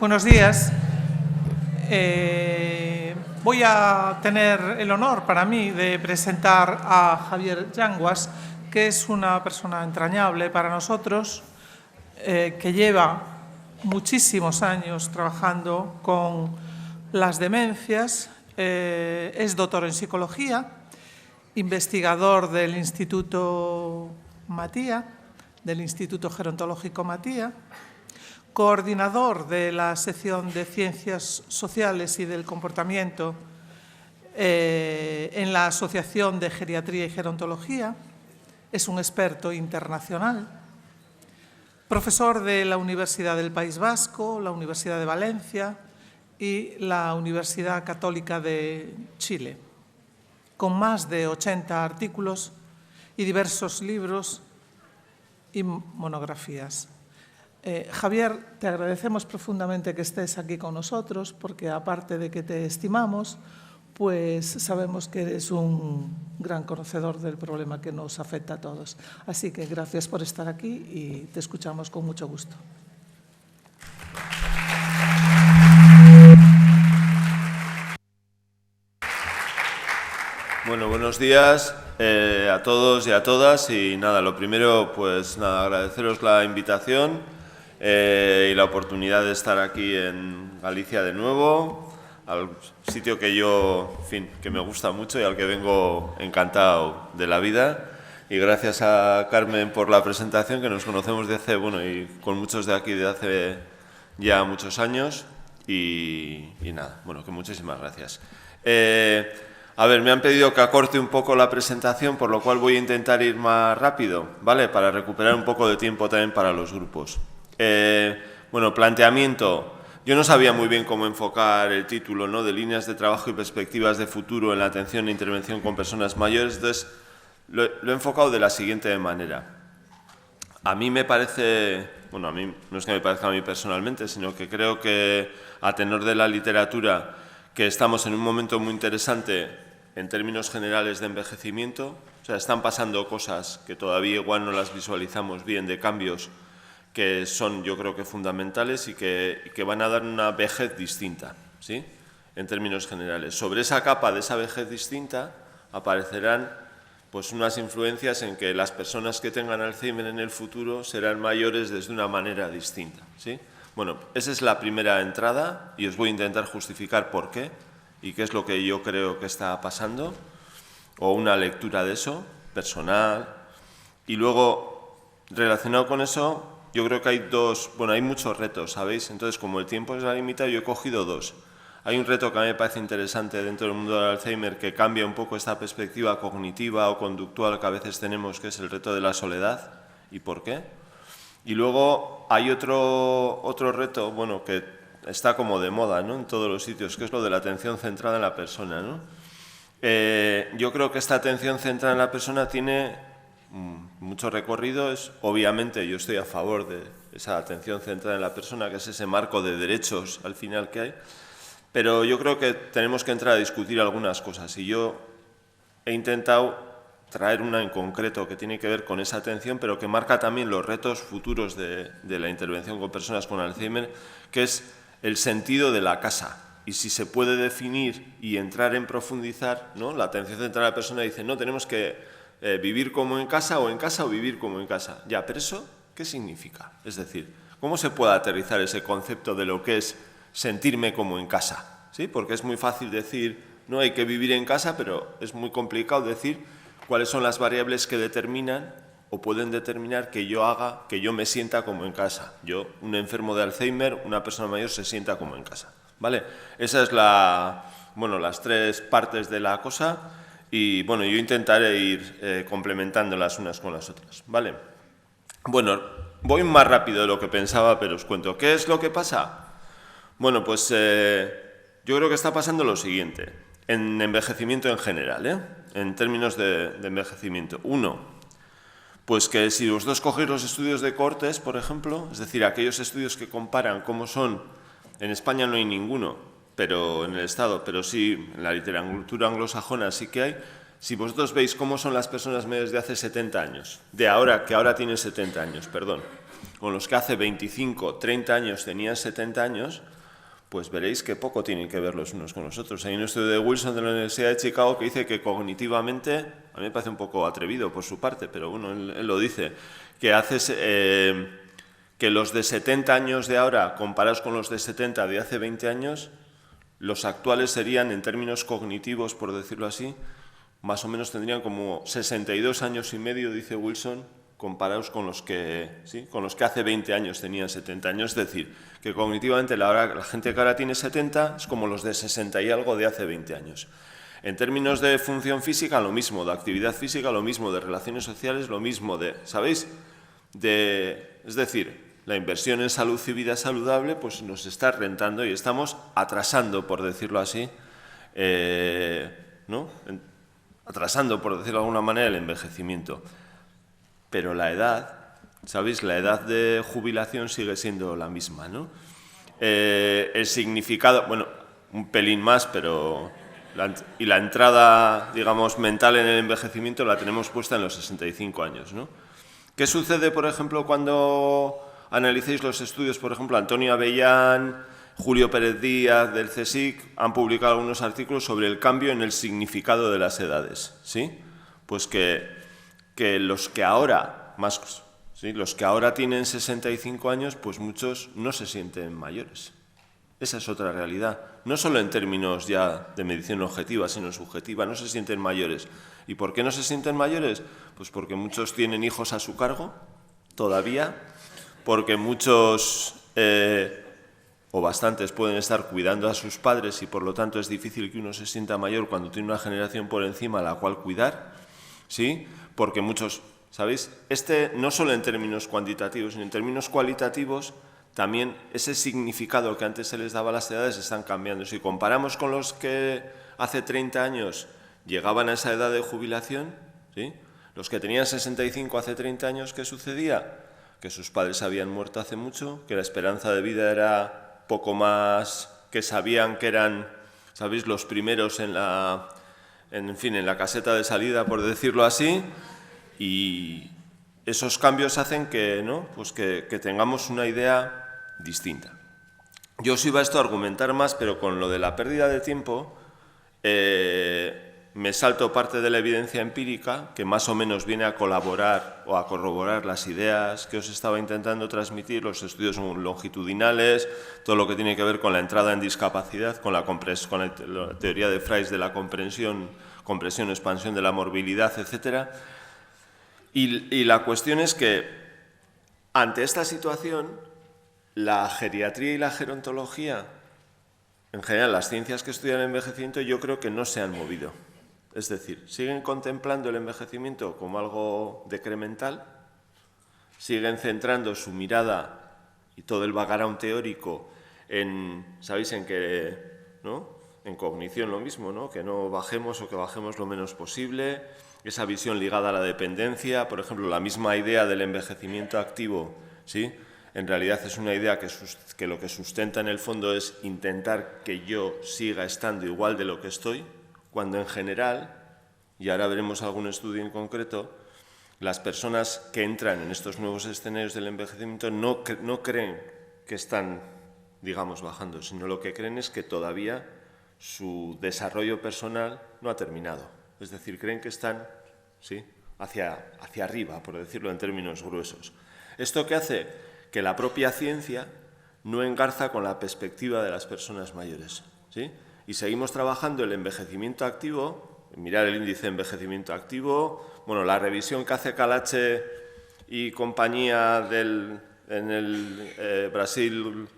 Buenos días. Voy a tener el honor para mí de presentar a Javier Yanguas, que es una persona entrañable para nosotros, que lleva muchísimos años trabajando con las demencias, es doctor en psicología, investigador del Instituto Matia, del Instituto Gerontológico Matia, coordinador de la sección de Ciencias Sociales y del Comportamiento en la Asociación de Geriatría y Gerontología, es un experto internacional, profesor de la Universidad del País Vasco, la Universidad de Valencia y la Universidad Católica de Chile, con más de 80 artículos y diversos libros y monografías. Javier, te agradecemos profundamente que estés aquí con nosotros, porque aparte de que te estimamos, pues sabemos que eres un gran conocedor del problema que nos afecta a todos. Así que gracias por estar aquí y te escuchamos con mucho gusto. Bueno, buenos días a todos y a todas. Y nada, lo primero, pues nada, agradeceros la invitación y la oportunidad de estar aquí en Galicia de nuevo, al sitio que yo, en fin, que me gusta mucho y al que vengo encantado de la vida. Y gracias a Carmen por la presentación, que nos conocemos de hace, bueno, y con muchos de aquí de hace ya muchos años. Y nada, bueno, que muchísimas gracias. A ver, me han pedido que acorte un poco la presentación, por lo cual voy a intentar ir más rápido, ¿vale? Para recuperar un poco de tiempo también para los grupos. Bueno, planteamiento. Yo no sabía muy bien cómo enfocar el título, ¿no? De líneas de trabajo y perspectivas de futuro en la atención e intervención con personas mayores, entonces lo he enfocado de la siguiente manera. A mí me parece, bueno, a mí no es que me parezca a mí personalmente, sino que creo que a tenor de la literatura que estamos en un momento muy interesante en términos generales de envejecimiento, o sea, están pasando cosas que todavía igual no las visualizamos bien, de cambios que son, yo creo que fundamentales y que van a dar una vejez distinta, ¿sí? En términos generales. Sobre esa capa de esa vejez distinta aparecerán pues unas influencias en que las personas que tengan Alzheimer en el futuro serán mayores desde una manera distinta, ¿sí? Bueno, esa es la primera entrada y os voy a intentar justificar por qué y qué es lo que yo creo que está pasando, o una lectura de eso, personal. Y luego, relacionado con eso, yo creo que hay hay muchos retos, ¿sabéis? Entonces, como el tiempo es limitado, yo he cogido dos. Hay un reto que a mí me parece interesante dentro del mundo del Alzheimer, que cambia un poco esta perspectiva cognitiva o conductual que a veces tenemos, que es el reto de la soledad. ¿Y por qué? Y luego hay otro reto, bueno, que está como de moda, ¿no? En todos los sitios, que es lo de la atención centrada en la persona, ¿no? Yo creo que esta atención centrada en la persona tiene mucho recorrido. Obviamente yo estoy a favor de esa atención centrada en la persona, que es ese marco de derechos al final que hay, pero yo creo que tenemos que entrar a discutir algunas cosas y yo he intentado traer una en concreto que tiene que ver con esa atención, pero que marca también los retos futuros de la intervención con personas con Alzheimer, que es el sentido de la casa. Y si se puede definir y entrar en profundizar, ¿no? La atención centrada en la persona dice, no, tenemos que vivir como en casa o vivir como en casa. Ya, pero ¿eso qué significa? Es decir, ¿cómo se puede aterrizar ese concepto de lo que es sentirme como en casa? ¿Sí? Porque es muy fácil decir, no hay que vivir en casa, pero es muy complicado decir cuáles son las variables que determinan o pueden determinar que yo me sienta como en casa. Yo, un enfermo de Alzheimer, una persona mayor se sienta como en casa, ¿vale? Esa es las tres partes de la cosa. Y bueno, yo intentaré ir complementando las unas con las otras, ¿vale? Bueno, voy más rápido de lo que pensaba, pero os cuento. ¿Qué es lo que pasa? Bueno, pues yo creo que está pasando lo siguiente, en envejecimiento en general, en términos de envejecimiento. Uno, pues que si vosotros cogéis los estudios de cohortes, por ejemplo, es decir, aquellos estudios que comparan cómo son, en España no hay ninguno, pero en el Estado, pero sí en la literatura anglosajona sí que hay, si vosotros veis cómo son las personas mayores de hace 70 años, que ahora tienen 70 años, perdón, con los que hace 25, 30 años tenían 70 años, pues veréis que poco tienen que ver los unos con los otros. Hay un estudio de Wilson de la Universidad de Chicago que dice que cognitivamente, a mí me parece un poco atrevido por su parte, pero bueno, él lo dice, que los de 70 años de ahora, comparados con los de 70 de hace 20 años, los actuales serían, en términos cognitivos, por decirlo así, más o menos tendrían como 62 años y medio, dice Wilson, comparados con los que hace 20 años tenían 70 años. Es decir, que cognitivamente la gente que ahora tiene 70 es como los de 60 y algo de hace 20 años. En términos de función física, lo mismo, de actividad física, lo mismo, de relaciones sociales, lo mismo, ¿sabéis? Es decir, la inversión en salud y vida saludable pues nos está rentando y estamos atrasando, por decirlo así, ¿no? Atrasando, por decirlo de alguna manera, el envejecimiento. Pero la edad, ¿sabéis? La edad de jubilación sigue siendo la misma, ¿no? El significado, bueno, un pelín más, pero la entrada, digamos, mental en el envejecimiento la tenemos puesta en los 65 años, ¿no? ¿Qué sucede, por ejemplo, cuando analicéis los estudios? Por ejemplo, Antonio Avellán, Julio Pérez Díaz del CSIC han publicado algunos artículos sobre el cambio en el significado de las edades, ¿sí? Pues que los que ahora, ¿sí? Los que ahora tienen 65 años, pues muchos no se sienten mayores. Esa es otra realidad. No solo en términos ya de medición objetiva, sino subjetiva, no se sienten mayores. ¿Y por qué no se sienten mayores? Pues porque muchos tienen hijos a su cargo, todavía, porque muchos o bastantes pueden estar cuidando a sus padres y por lo tanto es difícil que uno se sienta mayor cuando tiene una generación por encima a la cual cuidar, ¿sí? Porque muchos, ¿sabéis? No solo en términos cuantitativos, sino en términos cualitativos, también ese significado que antes se les daba a las edades están cambiando. Si comparamos con los que hace 30 años llegaban a esa edad de jubilación, ¿sí? Los que tenían 65 hace 30 años, ¿qué sucedía? Que sus padres habían muerto hace mucho, que la esperanza de vida era poco más, que sabían que eran, ¿sabéis?, los primeros en la caseta de salida, por decirlo así, y esos cambios hacen que, ¿no?, pues que tengamos una idea distinta. Yo os iba a esto a argumentar más, pero con lo de la pérdida de tiempo me salto parte de la evidencia empírica que más o menos viene a colaborar o a corroborar las ideas que os estaba intentando transmitir, los estudios longitudinales, todo lo que tiene que ver con la entrada en discapacidad, con la teoría de Fries de la compresión, expansión de la morbilidad, etc. Y la cuestión es que, ante esta situación, la geriatría y la gerontología, en general las ciencias que estudian el envejecimiento, yo creo que no se han movido. Es decir, siguen contemplando el envejecimiento como algo decremental, siguen centrando su mirada y todo el background teórico en, ¿sabéis?, en que, ¿no?, en cognición lo mismo, ¿no?, que no bajemos o que bajemos lo menos posible, esa visión ligada a la dependencia, por ejemplo, la misma idea del envejecimiento activo, ¿sí?, en realidad es una idea que lo que sustenta en el fondo es intentar que yo siga estando igual de lo que estoy, cuando en general, y ahora veremos algún estudio en concreto, las personas que entran en estos nuevos escenarios del envejecimiento no creen que están, digamos, bajando, sino lo que creen es que todavía su desarrollo personal no ha terminado. Es decir, creen que están, ¿sí?, hacia arriba, por decirlo en términos gruesos. ¿Esto qué hace? Que la propia ciencia no engarza con la perspectiva de las personas mayores, ¿sí? Y seguimos trabajando el envejecimiento activo, mirar el índice de envejecimiento activo, bueno, la revisión que hace Calache y compañía en el Brasil,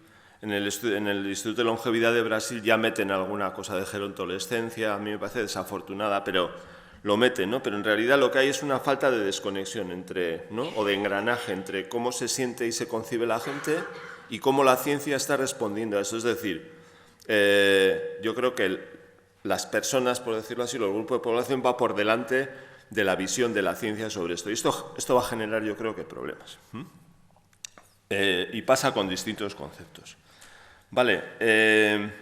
en el Instituto de Longevidad de Brasil ya meten alguna cosa de gerontolescencia, a mí me parece desafortunada, pero lo meten, ¿no? Pero en realidad lo que hay es una falta de desconexión entre, ¿no?, o de engranaje entre cómo se siente y se concibe la gente y cómo la ciencia está respondiendo a eso. Es decir, yo creo que las personas, por decirlo así, los grupos de población va por delante de la visión de la ciencia sobre esto. Y esto va a generar, yo creo que, problemas. Y pasa con distintos conceptos. Vale,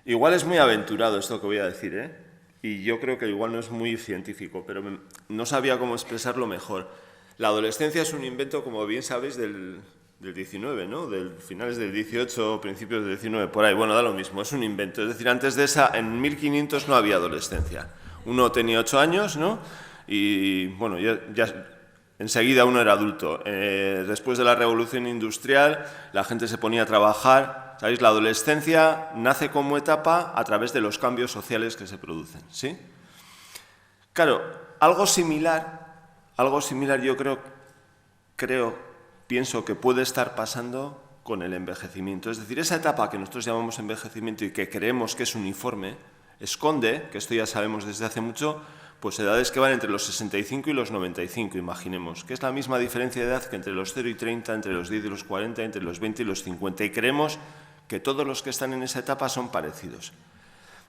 igual es muy aventurado esto que voy a decir, y yo creo que igual no es muy científico, pero no sabía cómo expresarlo mejor. La adolescencia es un invento, como bien sabéis, del 19, ¿no? Finales del 18, principios del 19, por ahí. Bueno, da lo mismo, es un invento. Es decir, antes de esa, en 1500 no había adolescencia. Uno tenía 8 años, ¿no? Y, bueno, ya enseguida uno era adulto. Después de la Revolución Industrial, la gente se ponía a trabajar. ¿Sabéis? La adolescencia nace como etapa a través de los cambios sociales que se producen, ¿sí? Claro, algo similar yo pienso que puede estar pasando con el envejecimiento. Es decir, esa etapa que nosotros llamamos envejecimiento y que creemos que es uniforme, esconde, que esto ya sabemos desde hace mucho, pues edades que van entre los 65 y los 95, imaginemos, que es la misma diferencia de edad que entre los 0 y 30, entre los 10 y los 40, entre los 20 y los 50, y creemos que todos los que están en esa etapa son parecidos.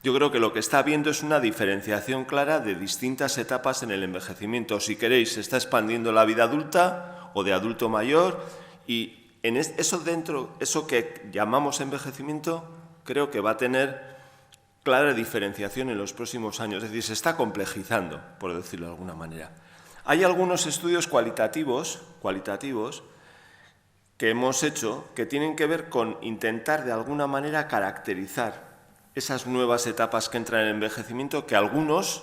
Yo creo que lo que está habiendo es una diferenciación clara de distintas etapas en el envejecimiento. Si queréis, se está expandiendo la vida adulta o de adulto mayor, y en eso que llamamos envejecimiento, creo que va a tener clara diferenciación en los próximos años. Es decir, se está complejizando, por decirlo de alguna manera. Hay algunos estudios cualitativos que hemos hecho que tienen que ver con intentar de alguna manera caracterizar esas nuevas etapas que entran en el envejecimiento, que algunos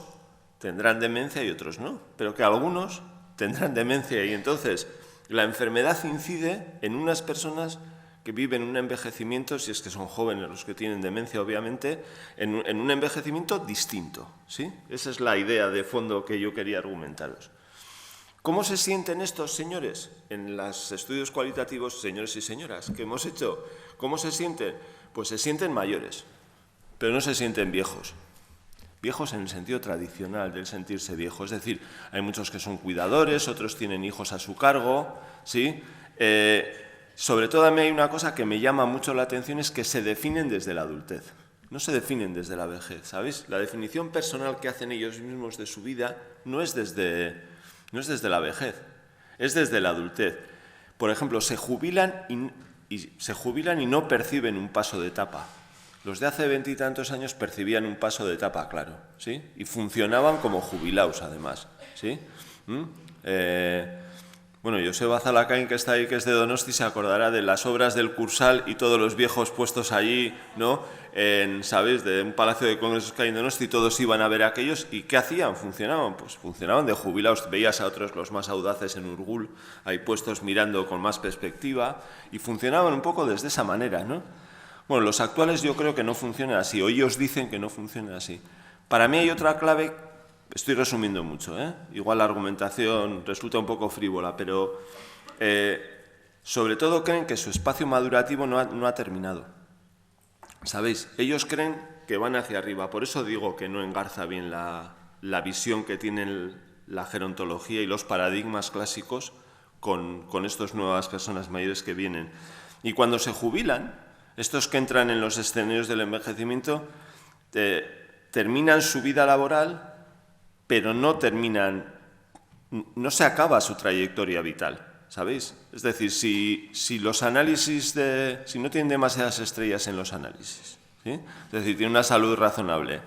tendrán demencia y otros no, pero que algunos tendrán demencia, y entonces la enfermedad incide en unas personas que viven un envejecimiento, si es que son jóvenes los que tienen demencia, obviamente, en un envejecimiento distinto, ¿sí? Esa es la idea de fondo que yo quería argumentaros. ¿Cómo se sienten estos señores en los estudios cualitativos, señores y señoras, que hemos hecho? ¿Cómo se sienten? Pues se sienten mayores, pero no se sienten viejos. Viejos en el sentido tradicional del sentirse viejo. Es decir, hay muchos que son cuidadores, otros tienen hijos a su cargo, ¿sí? Sobre todo a mí hay una cosa que me llama mucho la atención, es que se definen desde la adultez. No se definen desde la vejez, ¿sabéis? La definición personal que hacen ellos mismos de su vida no es desde la vejez, es desde la adultez. Por ejemplo, se jubilan y no perciben un paso de etapa. Los de hace 20 y tantos años percibían un paso de etapa, claro, ¿sí? Y funcionaban como jubilados, además, ¿sí? Bueno, Joseba Zalakain, que está ahí, que es de Donosti, se acordará de las obras del Cursal y todos los viejos puestos allí, ¿no? ¿Sabéis? De un palacio de congresos que hay en Donosti, todos iban a ver a aquellos. ¿Y qué hacían? Funcionaban, pues funcionaban de jubilados. Veías a otros, los más audaces, en Urgul, ahí puestos mirando con más perspectiva, y funcionaban un poco desde esa manera, ¿no? Bueno, los actuales yo creo que no funcionan así, o ellos dicen que no funcionan así. Para mí hay otra clave, estoy resumiendo mucho, igual la argumentación resulta un poco frívola, pero sobre todo creen que su espacio madurativo no ha terminado. ¿Sabéis? Ellos creen que van hacia arriba, por eso digo que no engarza bien la visión que tienen la gerontología y los paradigmas clásicos con estas nuevas personas mayores que vienen. Y cuando se jubilan, estos que entran en los escenarios del envejecimiento terminan su vida laboral, pero no se acaba su trayectoria vital, ¿sabéis? Es decir, si los análisis si no tienen demasiadas estrellas en los análisis, ¿sí? Es decir, tienen una salud razonable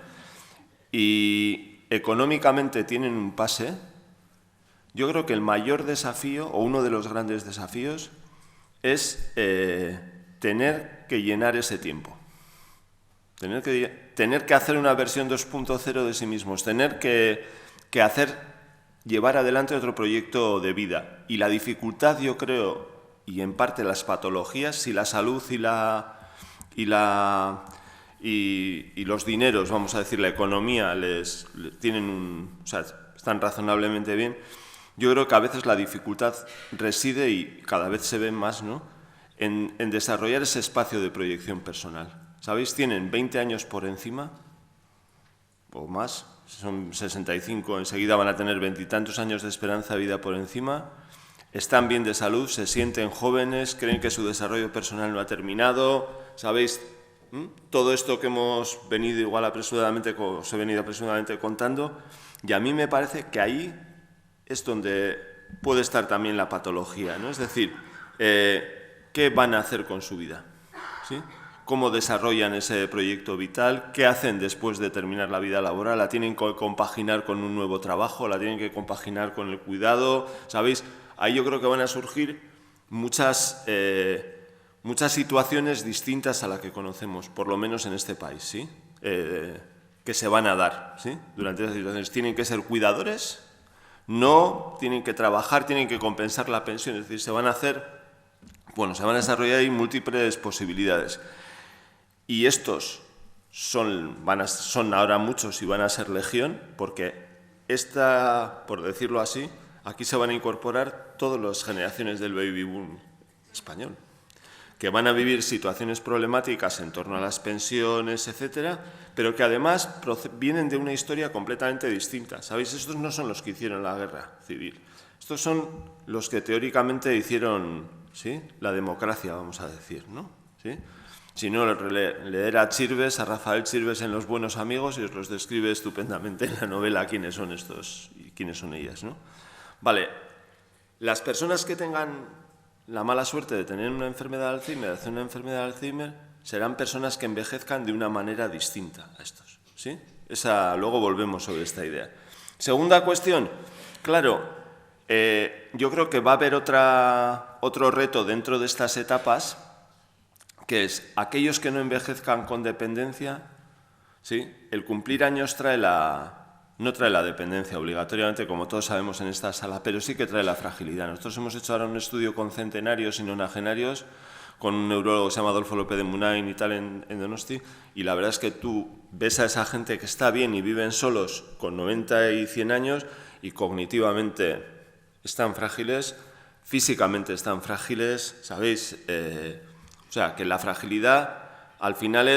y económicamente tienen un pase, yo creo que el mayor desafío, o uno de los grandes desafíos, es tener que llenar ese tiempo, tener que hacer una versión 2.0 de sí mismos, tener que llevar adelante otro proyecto de vida. Y la dificultad, yo creo, y en parte las patologías, si la salud y los dineros, vamos a decir, la economía están razonablemente bien, yo creo que a veces la dificultad reside, y cada vez se ve más, ¿no?, en desarrollar ese espacio de proyección personal. ¿Sabéis? Tienen 20 años por encima, o más, son 65, enseguida van a tener 20 y tantos años de esperanza de vida por encima, están bien de salud, se sienten jóvenes, creen que su desarrollo personal no ha terminado, ¿sabéis? Todo esto que hemos venido os he venido apresuradamente contando, y a mí me parece que ahí es donde puede estar también la patología, ¿no? Es decir, ¿qué van a hacer con su vida? ¿Sí? cómo desarrollan ese proyecto vital, qué hacen después de terminar la vida laboral, la tienen que compaginar con un nuevo trabajo, la tienen que compaginar con el cuidado, ¿sabéis? Ahí yo creo que van a surgir muchas situaciones distintas a las que conocemos, por lo menos en este país, ¿sí? Que se van a dar, ¿sí? Durante esas situaciones. Tienen que ser cuidadores, no tienen que trabajar, tienen que compensar la pensión, es decir, se van a desarrollar ahí múltiples posibilidades. Y estos son ahora muchos y van a ser legión, porque por decirlo así, aquí se van a incorporar todas las generaciones del baby boom español, que van a vivir situaciones problemáticas en torno a las pensiones, etcétera, pero que además vienen de una historia completamente distinta. ¿Sabéis? Estos no son los que hicieron la guerra civil. Estos son los que teóricamente hicieron, ¿sí?, la democracia, vamos a decir, ¿no? ¿Sí? Si no, leer a Rafael Chirves en Los buenos amigos, y os los describe estupendamente en la novela quiénes son estos y quiénes son ellas, ¿no? Vale, las personas que tengan la mala suerte de tener una enfermedad de Alzheimer, de hacer una enfermedad de Alzheimer, serán personas que envejezcan de una manera distinta a estos, ¿sí? Luego volvemos sobre esta idea. Segunda cuestión, claro, yo creo que va a haber otro reto dentro de estas etapas, que es aquellos que no envejezcan con dependencia, ¿sí? El cumplir años no trae la dependencia obligatoriamente, como todos sabemos en esta sala, pero sí que trae la fragilidad. Nosotros hemos hecho ahora un estudio con centenarios y nonagenarios, con un neurólogo que se llama Adolfo López de Munain y tal en Donosti, y la verdad es que tú ves a esa gente que está bien y viven solos con 90 y 100 años y cognitivamente están frágiles, físicamente están frágiles, ¿sabéis? O sea, que la fragilidad al final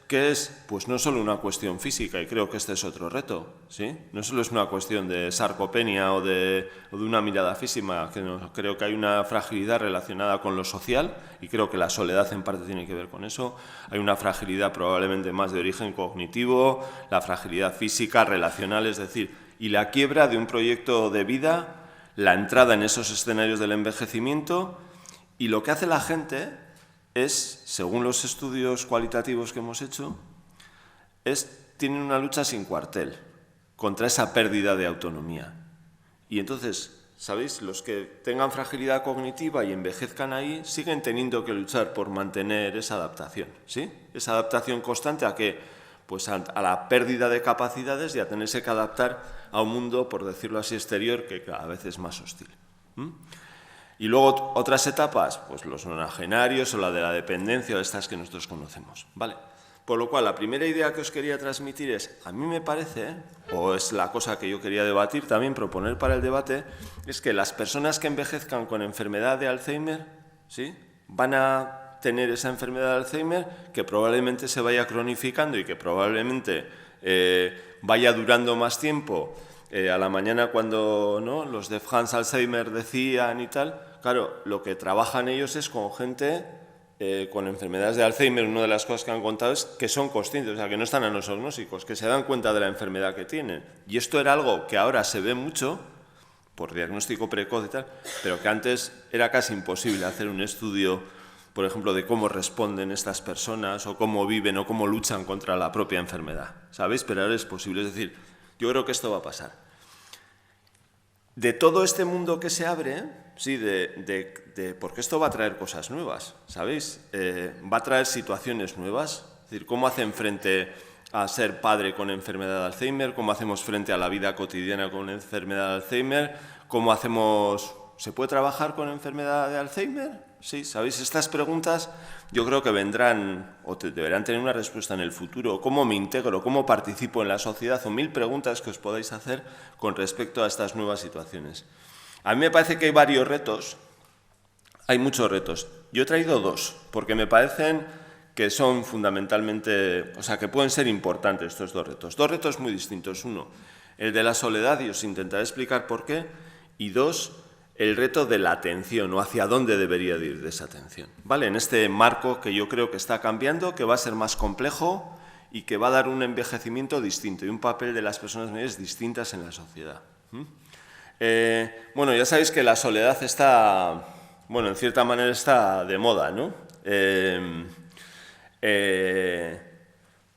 ¿qué es? Pues no solo una cuestión física, y creo que este es otro reto, ¿sí? No solo es una cuestión de sarcopenia o de una mirada física, creo que hay una fragilidad relacionada con lo social, y creo que la soledad en parte tiene que ver con eso. Hay una fragilidad probablemente más de origen cognitivo, la fragilidad física, relacional, es decir, y la quiebra de un proyecto de vida, la entrada en esos escenarios del envejecimiento, y lo que hace la gente es, según los estudios cualitativos que hemos hecho, tienen una lucha sin cuartel contra esa pérdida de autonomía. Y entonces, ¿sabéis? Los que tengan fragilidad cognitiva y envejezcan ahí siguen teniendo que luchar por mantener esa adaptación, ¿sí? Esa adaptación constante a que, pues a la pérdida de capacidades y a tenerse que adaptar a un mundo, por decirlo así, exterior que cada vez es más hostil. Y luego otras etapas, pues los nonagenarios o la de la dependencia o estas que nosotros conocemos, ¿vale? Por lo cual, la primera idea que os quería transmitir es, a mí me parece, o es la cosa que yo quería debatir, también proponer para el debate, es que las personas que envejezcan con enfermedad de Alzheimer, ¿sí?, van a tener esa enfermedad de Alzheimer que probablemente se vaya cronificando y que probablemente vaya durando más tiempo. A la mañana cuando, ¿no?, los de Hans Alzheimer decían y tal, claro, lo que trabajan ellos es con gente con enfermedades de Alzheimer. Una de las cosas que han contado es que son conscientes, o sea, que no están anosognósicos, que se dan cuenta de la enfermedad que tienen. Y esto era algo que ahora se ve mucho por diagnóstico precoz y tal, pero que antes era casi imposible hacer un estudio, por ejemplo, de cómo responden estas personas o cómo viven o cómo luchan contra la propia enfermedad, ¿sabéis? Pero ahora es posible, es decir, yo creo que esto va a pasar. De todo este mundo que se abre, sí, porque esto va a traer cosas nuevas, ¿sabéis? Va a traer situaciones nuevas, es decir, cómo hacen frente a ser padre con enfermedad de Alzheimer, cómo hacemos frente a la vida cotidiana con enfermedad de Alzheimer, cómo hacemos... ¿Se puede trabajar con enfermedad de Alzheimer? Sí, ¿sabéis? Estas preguntas yo creo que vendrán o deberán tener una respuesta en el futuro. ¿Cómo me integro? ¿Cómo participo en la sociedad? O 1000 preguntas que os podáis hacer con respecto a estas nuevas situaciones. A mí me parece que hay varios retos, hay muchos retos. Yo he traído dos, porque me parecen que son fundamentalmente, o sea, que pueden ser importantes estos dos retos. Dos retos muy distintos. Uno, el de la soledad, y os intentaré explicar por qué. Y dos, el reto de la atención, o hacia dónde debería de ir de esa atención, ¿vale? En este marco que yo creo que está cambiando, que va a ser más complejo y que va a dar un envejecimiento distinto y un papel de las personas mayores distintas en la sociedad. Bueno, ya sabéis que la soledad está, bueno, en cierta manera está de moda, ¿no?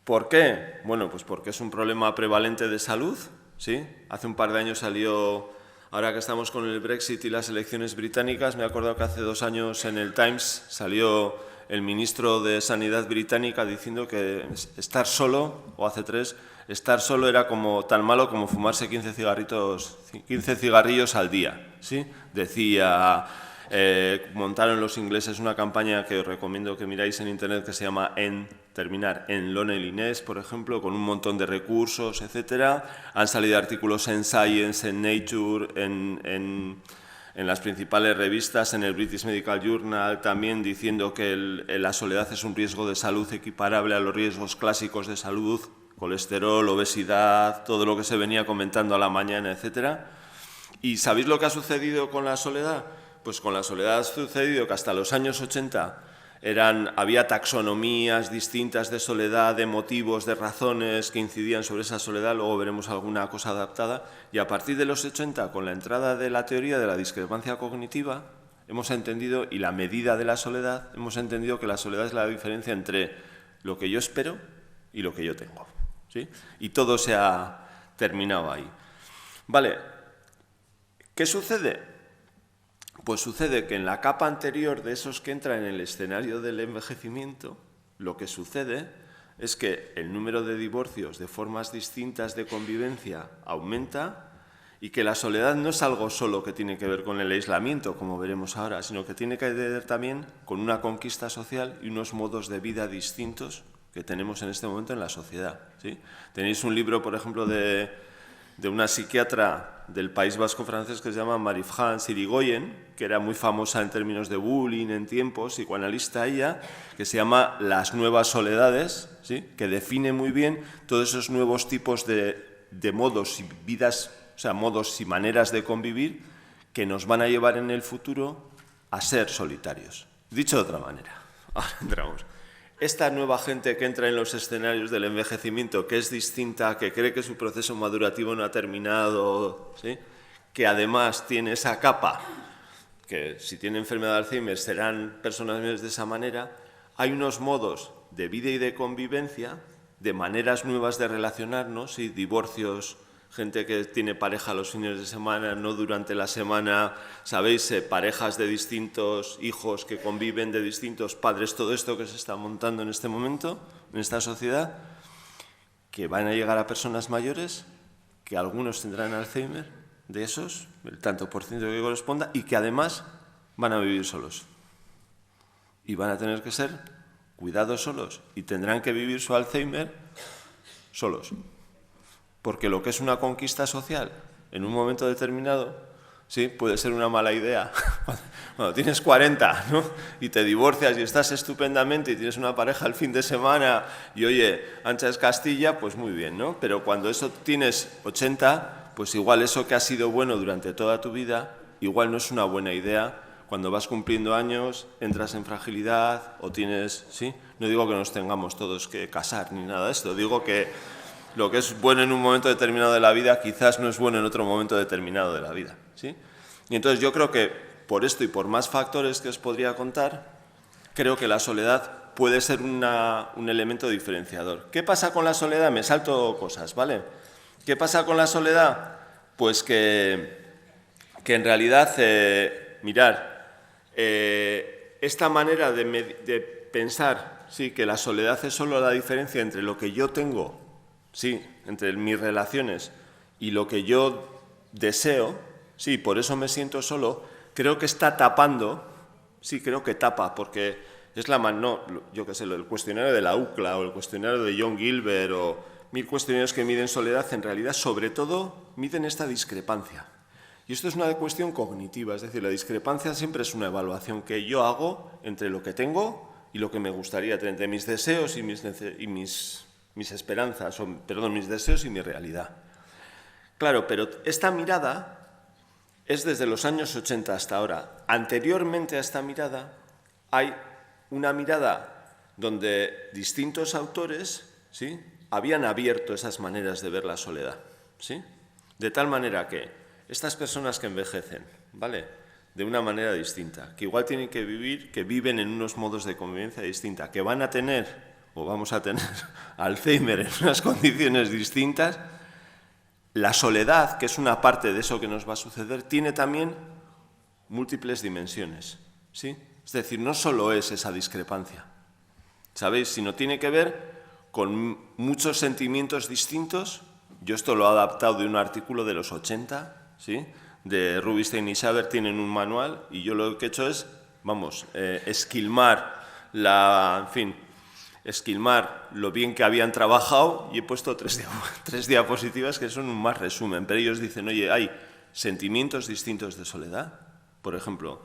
¿Por qué? Bueno, pues porque es un problema prevalente de salud, ¿sí? Hace un par de años salió, ahora que estamos con el Brexit y las elecciones británicas, me he acordado que hace 2 años en el Times salió el ministro de Sanidad británica diciendo que estar solo, o hace 3, estar solo era como tan malo como fumarse 15 cigarrillos al día, ¿sí? Decía, montaron los ingleses una campaña que os recomiendo que miráis en internet que se llama terminar en Loneliness, por ejemplo, con un montón de recursos, etcétera. Han salido artículos en Science, en Nature, en las principales revistas, en el British Medical Journal, también diciendo que la soledad es un riesgo de salud equiparable a los riesgos clásicos de salud, colesterol, obesidad, todo lo que se venía comentando a la mañana, etcétera. ¿Y sabéis lo que ha sucedido con la soledad? Pues con la soledad ha sucedido que hasta los años 80 había taxonomías distintas de soledad, de motivos, de razones que incidían sobre esa soledad, luego veremos alguna cosa adaptada, y a partir de los 80, con la entrada de la teoría de la discrepancia cognitiva, hemos entendido, y la medida de la soledad, hemos entendido que la soledad es la diferencia entre lo que yo espero y lo que yo tengo, ¿sí? Y todo se ha terminado ahí. Vale, ¿qué sucede? Pues sucede que en la capa anterior de esos que entran en el escenario del envejecimiento, lo que sucede es que el número de divorcios de formas distintas de convivencia aumenta y que la soledad no es algo solo que tiene que ver con el aislamiento, como veremos ahora, sino que tiene que ver también con una conquista social y unos modos de vida distintos que tenemos en este momento en la sociedad, ¿sí? Tenéis un libro, por ejemplo, de una psiquiatra del País Vasco francés que se llama Marie-France Irigoyen, que era muy famosa en términos de bullying en tiempos, psicoanalista ella, que se llama Las nuevas soledades, ¿sí? Que define muy bien todos esos nuevos tipos de modos y vidas, o sea, modos y maneras de convivir que nos van a llevar en el futuro a ser solitarios. Dicho de otra manera, ahora entramos. Esta nueva gente que entra en los escenarios del envejecimiento, que es distinta, que cree que su proceso madurativo no ha terminado, ¿sí? Que además tiene esa capa, que si tiene enfermedad de Alzheimer serán personas mayores de esa manera, hay unos modos de vida y de convivencia, de maneras nuevas de relacionarnos, ¿sí? Divorcios, gente que tiene pareja los fines de semana, no durante la semana, ¿sabéis? Parejas de distintos hijos que conviven, de distintos padres, todo esto que se está montando en este momento, en esta sociedad, que van a llegar a personas mayores, que algunos tendrán Alzheimer, de esos, el tanto por ciento que corresponda, y que además van a vivir solos. Y van a tener que ser cuidados solos, y tendrán que vivir su Alzheimer solos. Porque lo que es una conquista social en un momento determinado, sí, puede ser una mala idea. Cuando tienes 40, ¿no? Y te divorcias y estás estupendamente y tienes una pareja el fin de semana y, oye, ancha es Castilla, pues muy bien, ¿no? Pero cuando eso tienes 80, pues igual eso que ha sido bueno durante toda tu vida, igual no es una buena idea. Cuando vas cumpliendo años, entras en fragilidad o tienes, ¿sí? No digo que nos tengamos todos que casar ni nada de esto, digo que lo que es bueno en un momento determinado de la vida quizás no es bueno en otro momento determinado de la vida, ¿sí? Y entonces yo creo que por esto y por más factores que os podría contar, creo que la soledad puede ser un elemento diferenciador. ¿Qué pasa con la soledad? Me salto cosas, ¿vale? ¿Qué pasa con la soledad? Pues que en realidad, esta manera de pensar, sí, que la soledad es solo la diferencia entre lo que yo tengo, sí, entre mis relaciones y lo que yo deseo, sí, por eso me siento solo, creo que está tapando, sí, creo que tapa, porque es yo qué sé, el cuestionario de la UCLA o el cuestionario de John Gilbert o 1000 cuestionarios que miden soledad, en realidad, sobre todo, miden esta discrepancia. Y esto es una cuestión cognitiva, es decir, la discrepancia siempre es una evaluación que yo hago entre lo que tengo y lo que me gustaría tener, entre mis deseos y mis esperanzas, mis deseos y mi realidad. Claro, pero esta mirada es desde los años 80 hasta ahora. Anteriormente a esta mirada hay una mirada donde distintos autores, ¿sí?, habían abierto esas maneras de ver la soledad, ¿sí? De tal manera que estas personas que envejecen, ¿vale?, de una manera distinta, que igual tienen que viven en unos modos de convivencia distinta, que van a tener o vamos a tener Alzheimer en unas condiciones distintas, la soledad, que es una parte de eso que nos va a suceder, tiene también múltiples dimensiones, ¿sí? Es decir, no solo es esa discrepancia, ¿sabéis? Sino tiene que ver con muchos sentimientos distintos. Yo esto lo he adaptado de un artículo de los 80, ¿sí? De Rubinstein y Schaber, tienen un manual, y yo lo que he hecho es, esquilmar esquilmar lo bien que habían trabajado, y he puesto tres diapositivas que son un más resumen. Pero ellos dicen, oye, hay sentimientos distintos de soledad. Por ejemplo,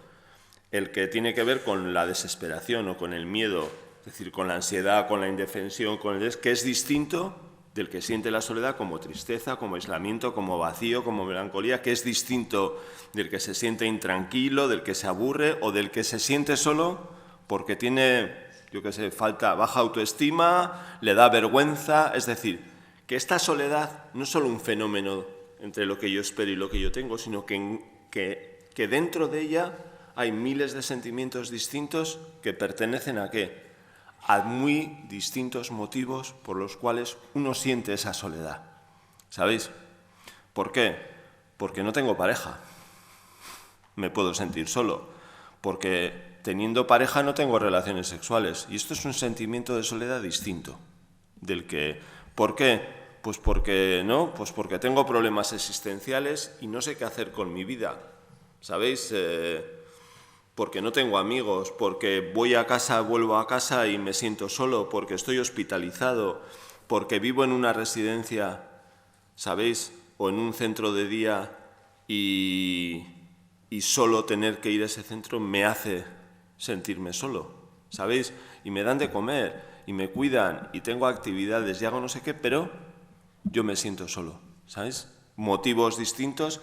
el que tiene que ver con la desesperación o con el miedo, es decir, con la ansiedad, con la indefensión, que es distinto del que siente la soledad como tristeza, como aislamiento, como vacío, como melancolía, que es distinto del que se siente intranquilo, del que se aburre o del que se siente solo porque tiene, yo qué sé, baja autoestima, le da vergüenza. Es decir, que esta soledad no es solo un fenómeno entre lo que yo espero y lo que yo tengo, sino que dentro de ella hay miles de sentimientos distintos que pertenecen ¿a qué? A muy distintos motivos por los cuales uno siente esa soledad. ¿Sabéis? ¿Por qué? Porque no tengo pareja. Me puedo sentir solo. Porque teniendo pareja no tengo relaciones sexuales. Y esto es un sentimiento de soledad distinto. ¿Por qué? Pues porque tengo problemas existenciales y no sé qué hacer con mi vida. ¿Sabéis? Porque no tengo amigos, porque vuelvo a casa y me siento solo, porque estoy hospitalizado, porque vivo en una residencia, ¿sabéis? O en un centro de día y solo tener que ir a ese centro me hace sentirme solo, ¿sabéis? Y me dan de comer, y me cuidan, y tengo actividades, y hago no sé qué, pero yo me siento solo, ¿sabéis? Motivos distintos.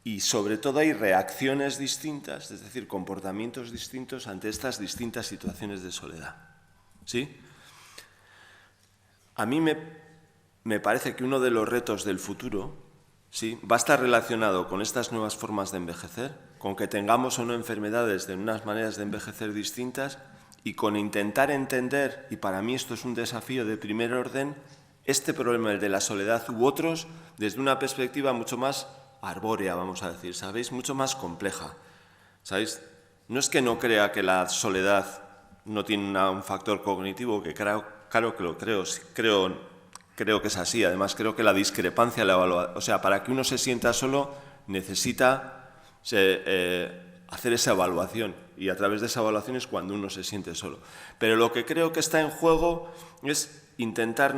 Y sobre todo hay reacciones distintas, es decir, comportamientos distintos ante estas distintas situaciones de soledad. ¿Sí? A mí me parece que uno de los retos del futuro, ¿sí?, va a estar relacionado con estas nuevas formas de envejecer, con que tengamos o no enfermedades de unas maneras de envejecer distintas y con intentar entender, y para mí esto es un desafío de primer orden, este problema, el de la soledad u otros, desde una perspectiva mucho más arbórea, vamos a decir, ¿sabéis? Mucho más compleja, ¿sabéis? No es que no crea que la soledad no tiene un factor cognitivo, que claro que lo creo que es así. Además, creo que la discrepancia, o sea, para que uno se sienta solo, necesita hacer esa evaluación, y a través de esa evaluación es cuando uno se siente solo. Pero lo que creo que está en juego es intentar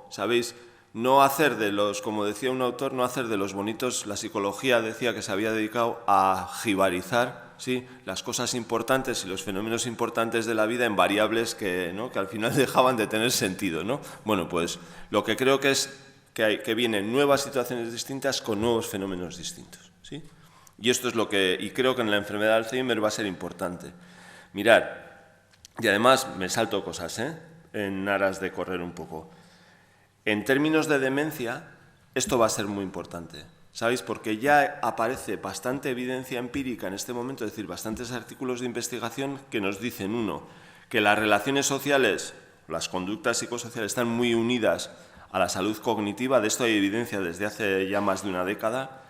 ¿sabéis?, no hacer de los, como decía un autor, no hacer de los bonitos. La psicología decía que se había dedicado a jibarizar, ¿sí?, las cosas importantes y los fenómenos importantes de la vida en variables que al final dejaban de tener sentido, ¿no? Bueno, pues lo que creo que es que vienen nuevas situaciones distintas con nuevos fenómenos distintos, ¿sí? Y esto es y creo que en la enfermedad de Alzheimer va a ser importante. Mirad, y además me salto cosas, en aras de correr un poco. En términos de demencia, esto va a ser muy importante, ¿sabéis? Porque ya aparece bastante evidencia empírica en este momento, es decir, bastantes artículos de investigación que nos dicen, uno, que las relaciones sociales, las conductas psicosociales están muy unidas a la salud cognitiva. De esto hay evidencia desde hace ya más de una década,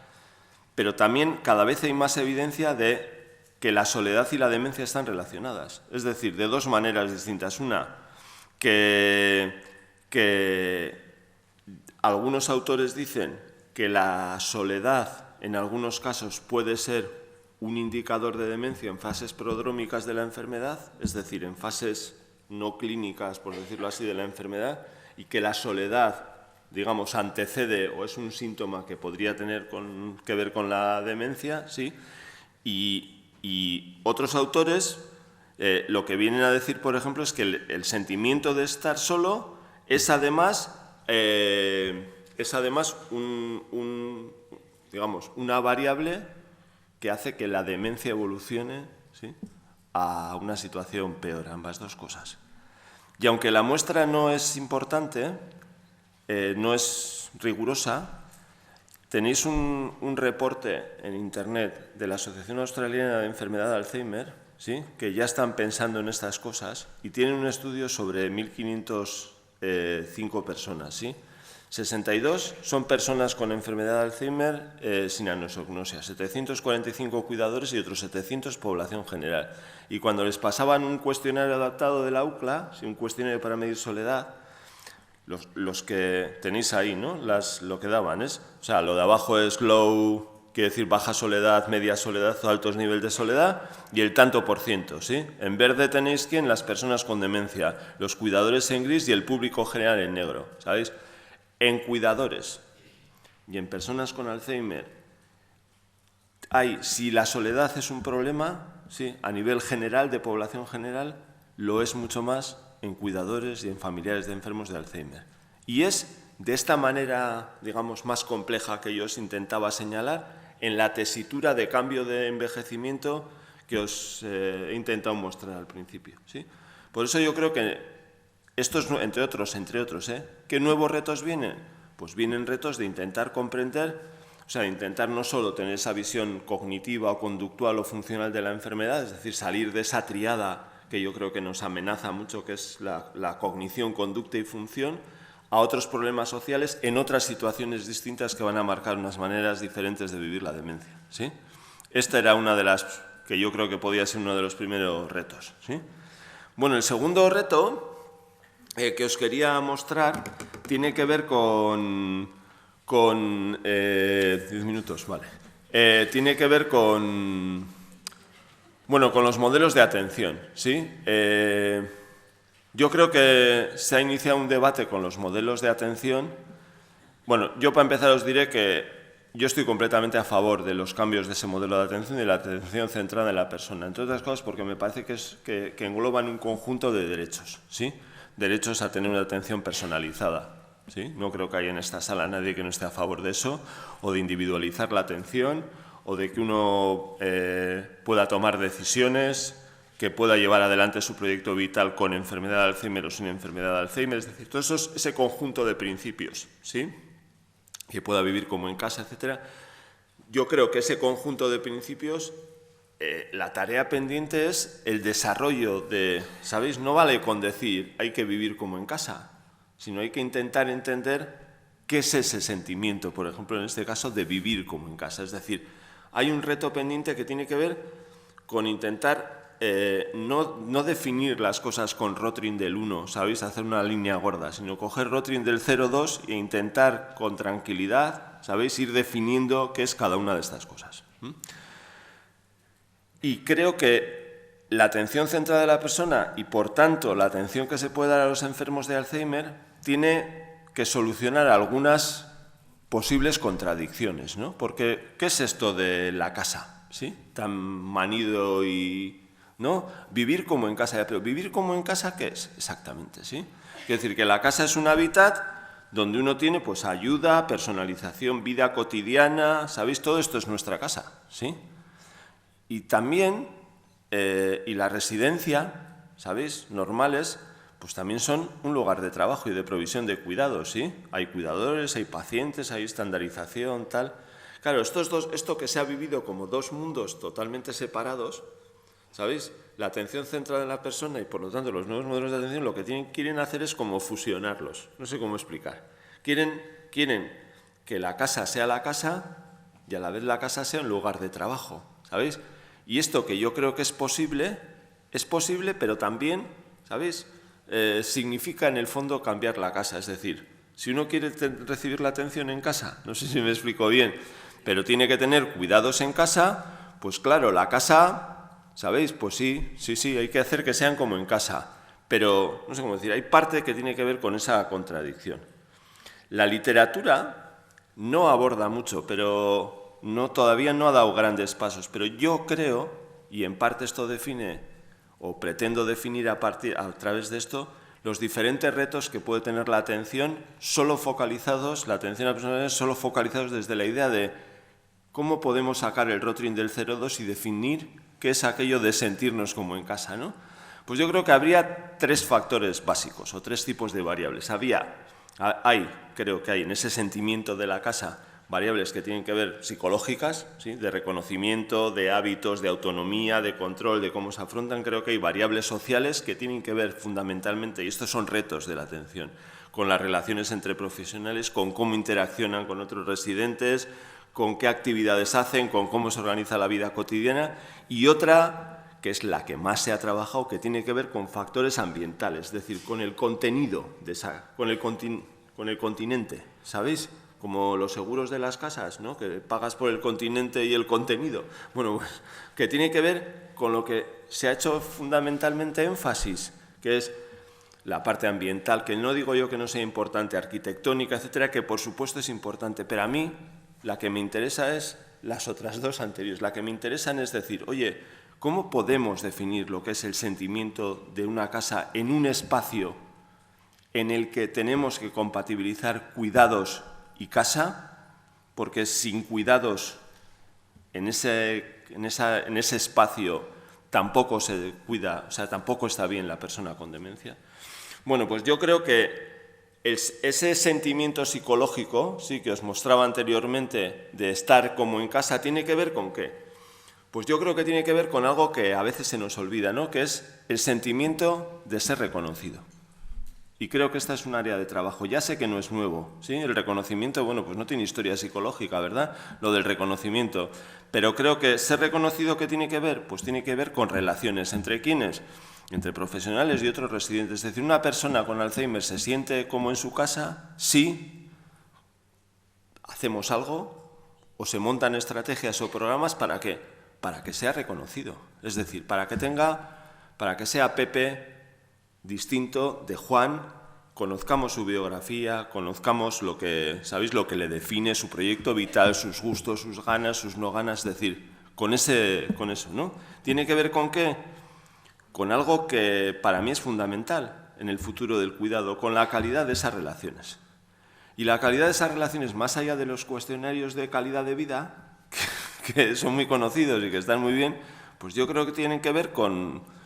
pero también cada vez hay más evidencia de que la soledad y la demencia están relacionadas, es decir, de dos maneras distintas. Una, que algunos autores dicen que la soledad en algunos casos puede ser un indicador de demencia en fases prodrómicas de la enfermedad, es decir, en fases no clínicas, por decirlo así, de la enfermedad, y que la soledad, digamos, antecede o es un síntoma que podría tener que ver con la demencia, ¿sí? Y otros autores lo que vienen a decir, por ejemplo, es que el sentimiento de estar solo es además una variable que hace que la demencia evolucione, ¿sí?, a una situación peor, ambas dos cosas. Y aunque la muestra no es importante, no es rigurosa, tenéis un reporte en Internet de la Asociación Australiana de Enfermedad de Alzheimer, ¿sí?, que ya están pensando en estas cosas y tienen un estudio sobre 1.505 personas, ¿sí? 62 son personas con enfermedad de Alzheimer sin anosognosia, 745 cuidadores y otros 700 población general. Y cuando les pasaban un cuestionario adaptado de la UCLA, un cuestionario para medir soledad, los que tenéis ahí, ¿no?, lo que daban es, o sea, lo de abajo es low, quiere decir baja soledad, media soledad o altos niveles de soledad, y el tanto por ciento, ¿sí? En verde tenéis quién, las personas con demencia, los cuidadores en gris y el público general en negro, ¿sabéis? En cuidadores y en personas con Alzheimer, si la soledad es un problema, sí, a nivel general, de población general, lo es mucho más en cuidadores y en familiares de enfermos de Alzheimer. Y es de esta manera, digamos, más compleja que yo os intentaba señalar, en la tesitura de cambio de envejecimiento que os he intentado mostrar al principio, ¿sí? Por eso yo creo que estos, entre otros, ¿qué nuevos retos vienen? Pues vienen retos de intentar comprender, o sea, de intentar no solo tener esa visión cognitiva o conductual o funcional de la enfermedad, es decir, salir de esa triada que yo creo que nos amenaza mucho, que es la cognición, conducta y función, a otros problemas sociales en otras situaciones distintas que van a marcar unas maneras diferentes de vivir la demencia, ¿sí? Esta era una de las que yo creo que podía ser uno de los primeros retos, ¿sí? Bueno, el segundo reto que os quería mostrar tiene que ver con 10 minutos, vale. Tiene que ver con los modelos de atención, ¿sí? Yo creo que se ha iniciado un debate con los modelos de atención. Bueno, yo para empezar os diré que yo estoy completamente a favor de los cambios de ese modelo de atención y de la atención centrada en la persona, entre otras cosas porque me parece que engloban un conjunto de derechos, ¿sí? Derechos a tener una atención personalizada, ¿sí? No creo que haya en esta sala nadie que no esté a favor de eso, o de individualizar la atención, o de que uno pueda tomar decisiones, que pueda llevar adelante su proyecto vital con enfermedad de Alzheimer o sin enfermedad de Alzheimer, es decir, todo eso es ese conjunto de principios, ¿sí?, que pueda vivir como en casa, etcétera. Yo creo que ese conjunto de principios, la tarea pendiente es el desarrollo de, ¿sabéis? No vale con decir hay que vivir como en casa, sino hay que intentar entender qué es ese sentimiento, por ejemplo, en este caso, de vivir como en casa. Es decir, hay un reto pendiente que tiene que ver con intentar no definir las cosas con Rotring del 1, ¿sabéis? Hacer una línea gorda, sino coger Rotring del 0,2 e intentar con tranquilidad, ¿sabéis? Ir definiendo qué es cada una de estas cosas. Y creo que la atención centrada de la persona y, por tanto, la atención que se puede dar a los enfermos de Alzheimer tiene que solucionar algunas posibles contradicciones, ¿no? Porque, ¿qué es esto de la casa? ¿Sí? Tan manido y, ¿no? Vivir como en casa. Pero ¿vivir como en casa qué es exactamente? ¿Sí? Quiere decir que la casa es un hábitat donde uno tiene pues ayuda, personalización, vida cotidiana, ¿sabéis? Todo esto es nuestra casa, ¿sí? Y también, y la residencia, ¿sabéis? Normales, pues también son un lugar de trabajo y de provisión de cuidados, ¿sí? Hay cuidadores, hay pacientes, hay estandarización, tal. Claro, esto que se ha vivido como dos mundos totalmente separados, ¿sabéis? La atención centrada en la persona y, por lo tanto, los nuevos modelos de atención lo que quieren hacer es como fusionarlos. No sé cómo explicar. Quieren que la casa sea la casa y a la vez la casa sea un lugar de trabajo, ¿sabéis? Y esto que yo creo que es posible, pero también, ¿sabéis? Significa en el fondo cambiar la casa. Es decir, si uno quiere recibir la atención en casa, no sé si me explico bien, pero tiene que tener cuidados en casa, pues claro, la casa, ¿sabéis? Pues sí, hay que hacer que sean como en casa. Pero, no sé cómo decir, hay parte que tiene que ver con esa contradicción. La literatura no aborda mucho, pero todavía no ha dado grandes pasos, pero yo creo, y en parte esto define, o pretendo definir a través de esto, los diferentes retos que puede tener la atención la atención a personas solo focalizados desde la idea de cómo podemos sacar el Rotring del 0,2 y definir qué es aquello de sentirnos como en casa, ¿no? Pues yo creo que habría tres factores básicos, o tres tipos de variables. Creo que hay en ese sentimiento de la casa, variables que tienen que ver psicológicas, ¿sí? De reconocimiento, de hábitos, de autonomía, de control, de cómo se afrontan. Creo que hay variables sociales que tienen que ver fundamentalmente, y estos son retos de la atención, con las relaciones entre profesionales, con cómo interaccionan con otros residentes, con qué actividades hacen, con cómo se organiza la vida cotidiana, y otra, que es la que más se ha trabajado, que tiene que ver con factores ambientales, es decir, con el contenido, con el continente, ¿sabéis? Como los seguros de las casas, ¿no? Que pagas por el continente y el contenido. Bueno, pues, que tiene que ver con lo que se ha hecho fundamentalmente énfasis, que es la parte ambiental, que no digo yo que no sea importante, arquitectónica, etcétera, que por supuesto es importante, pero a mí la que me interesa es las otras dos anteriores. La que me interesa es decir, oye, ¿cómo podemos definir lo que es el sentimiento de una casa en un espacio en el que tenemos que compatibilizar cuidados y casa? Porque sin cuidados en ese espacio tampoco se cuida, o sea, tampoco está bien la persona con demencia. Bueno, pues yo creo que ese sentimiento psicológico, sí, que os mostraba anteriormente, de estar como en casa, ¿tiene que ver con qué? Pues yo creo que tiene que ver con algo que a veces se nos olvida, ¿no? Que es el sentimiento de ser reconocido. Y creo que esta es un área de trabajo. Ya sé que no es nuevo, ¿sí? El reconocimiento, bueno, pues no tiene historia psicológica, ¿verdad? Lo del reconocimiento. Pero creo que ser reconocido, ¿qué tiene que ver? Pues tiene que ver con relaciones. ¿Entre quiénes? Entre profesionales y otros residentes. Es decir, una persona con Alzheimer se siente como en su casa si hacemos algo o se montan estrategias o programas ¿para qué? Para que sea reconocido. Es decir, para que sea Pepe distinto de Juan, conozcamos su biografía, conozcamos lo que, ¿sabéis? Lo que le define, su proyecto vital, sus gustos, sus ganas, sus no ganas, es decir, con eso, ¿no? ¿Tiene que ver con qué? Con algo que para mí es fundamental en el futuro del cuidado, con la calidad de esas relaciones. Y la calidad de esas relaciones, más allá de los cuestionarios de calidad de vida, que son muy conocidos y que están muy bien, pues yo creo que tienen que ver con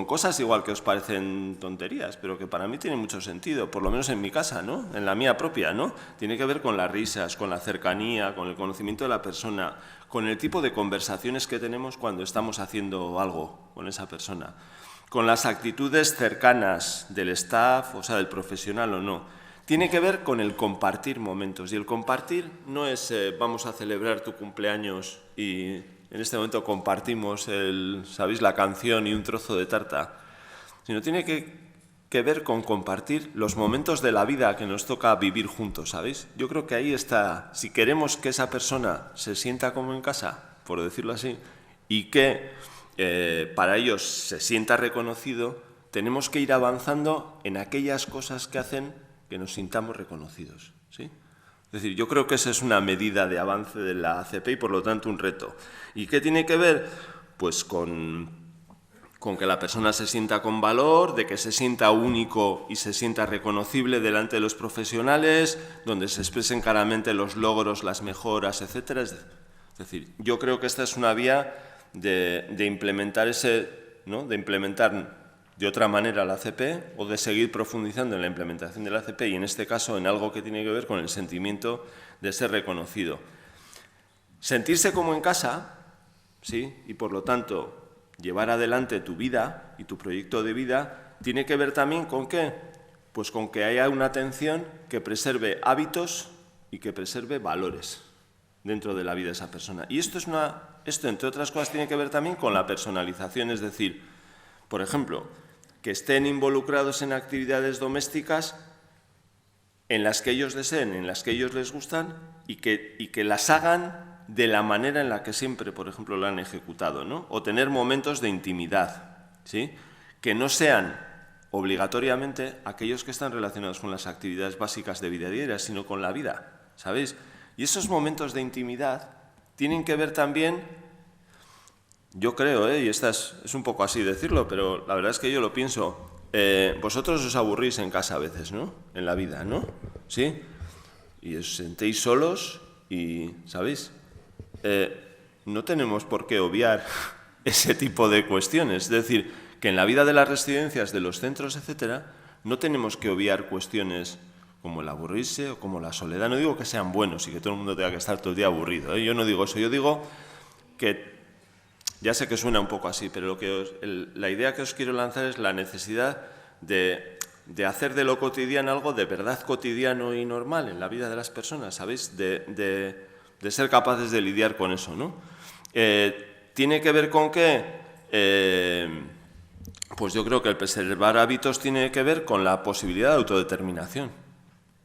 cosas igual que os parecen tonterías, pero que para mí tienen mucho sentido, por lo menos en mi casa, ¿no? En la mía propia, ¿no? Tiene que ver con las risas, con la cercanía, con el conocimiento de la persona, con el tipo de conversaciones que tenemos cuando estamos haciendo algo con esa persona, con las actitudes cercanas del staff, o sea, del profesional o no. Tiene que ver con el compartir momentos, y el compartir no es vamos a celebrar tu cumpleaños y en este momento compartimos, ¿sabéis?, la canción y un trozo de tarta, sino tiene que ver con compartir los momentos de la vida que nos toca vivir juntos, ¿sabéis? Yo creo que ahí está, si queremos que esa persona se sienta como en casa, por decirlo así, y que para ellos se sienta reconocido, tenemos que ir avanzando en aquellas cosas que hacen que nos sintamos reconocidos, ¿sí? Es decir, yo creo que esa es una medida de avance de la ACP y, por lo tanto, un reto. ¿Y qué tiene que ver? Pues con que la persona se sienta con valor, de que se sienta único y se sienta reconocible delante de los profesionales, donde se expresen claramente los logros, las mejoras, etcétera. Es decir, yo creo que esta es una vía de implementar ¿no? De implementar de otra manera la ACP o de seguir profundizando en la implementación de la ACP y en este caso en algo que tiene que ver con el sentimiento de ser reconocido. Sentirse como en casa, ¿sí? Y por lo tanto llevar adelante tu vida y tu proyecto de vida tiene que ver también con ¿qué? Pues con que haya una atención que preserve hábitos y que preserve valores dentro de la vida de esa persona. Y esto, entre otras cosas, tiene que ver también con la personalización, es decir, por ejemplo, que estén involucrados en actividades domésticas en las que ellos deseen, en las que ellos les gustan y que las hagan de la manera en la que siempre, por ejemplo, lo han ejecutado, ¿no? O tener momentos de intimidad, ¿sí? Que no sean obligatoriamente aquellos que están relacionados con las actividades básicas de vida diaria, sino con la vida, ¿sabéis? Y esos momentos de intimidad tienen que ver también, yo creo, y esta es un poco así decirlo, pero la verdad es que yo lo pienso, vosotros os aburrís en casa a veces, ¿no? En la vida, ¿no? ¿Sí? Y os sentéis solos y, ¿sabéis? No tenemos por qué obviar ese tipo de cuestiones. Es decir, que en la vida de las residencias, de los centros, etcétera, no tenemos que obviar cuestiones como el aburrirse o como la soledad. No digo que sean buenos y que todo el mundo tenga que estar todo el día aburrido, ¿eh? Yo no digo eso, yo digo que, ya sé que suena un poco así, pero la idea que os quiero lanzar es la necesidad de hacer de lo cotidiano algo de verdad cotidiano y normal en la vida de las personas, ¿sabéis? De ser capaces de lidiar con eso, ¿no? ¿Tiene que ver con qué? Pues yo creo que el preservar hábitos tiene que ver con la posibilidad de autodeterminación